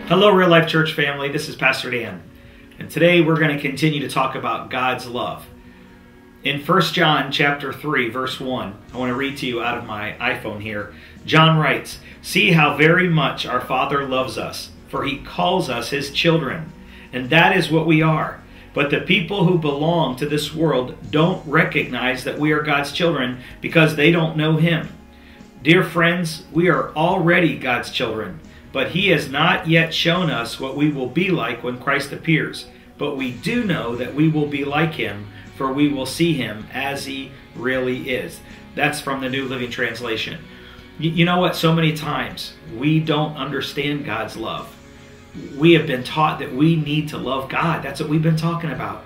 Hello, Real Life Church family. This is Pastor Dan. And today we're going to continue to talk about God's love. In 1 John chapter 3, verse 1, I want to read to you out of my iPhone here. John writes, "See how very much our Father loves us, for he calls us his children. And that is what we are. But the people who belong to this world don't recognize that we are God's children because they don't know him. Dear friends, we are already God's children. But he has not yet shown us what we will be like when Christ appears. But we do know that we will be like him, for we will see him as he really is." That's from the New Living Translation. You know what? So many times we don't understand God's love. We have been taught that we need to love God. That's what we've been talking about.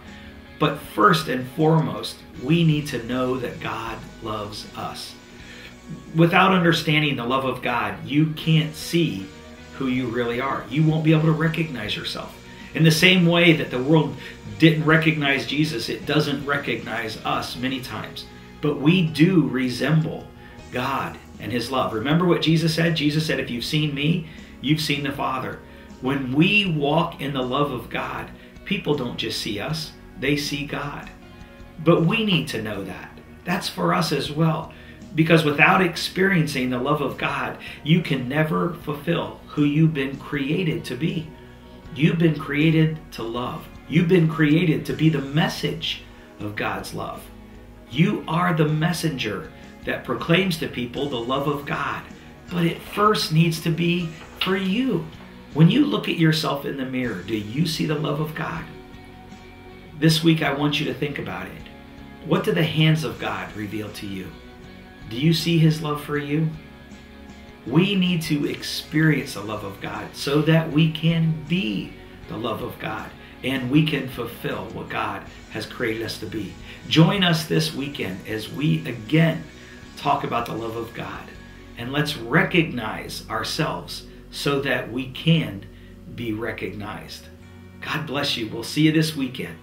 But first and foremost, we need to know that God loves us. Without understanding the love of God, you can't see who you really are. You won't be able to recognize yourself. In the same way that the world didn't recognize Jesus, it doesn't recognize us many times. But we do resemble God and his love. Remember what Jesus said? Jesus said, "If you've seen me, you've seen the Father." When we walk in the love of God, people don't just see us, they see God. But we need to know that. That's for us as well. Because without experiencing the love of God, you can never fulfill who you've been created to be. You've been created to love. You've been created to be the message of God's love. You are the messenger that proclaims to people the love of God. But it first needs to be for you. When you look at yourself in the mirror, do you see the love of God? This week I want you to think about it. What do the hands of God reveal to you? Do you see his love for you? We need to experience the love of God so that we can be the love of God and we can fulfill what God has created us to be. Join us this weekend as we again talk about the love of God, and let's recognize ourselves so that we can be recognized. God bless you. We'll see you this weekend.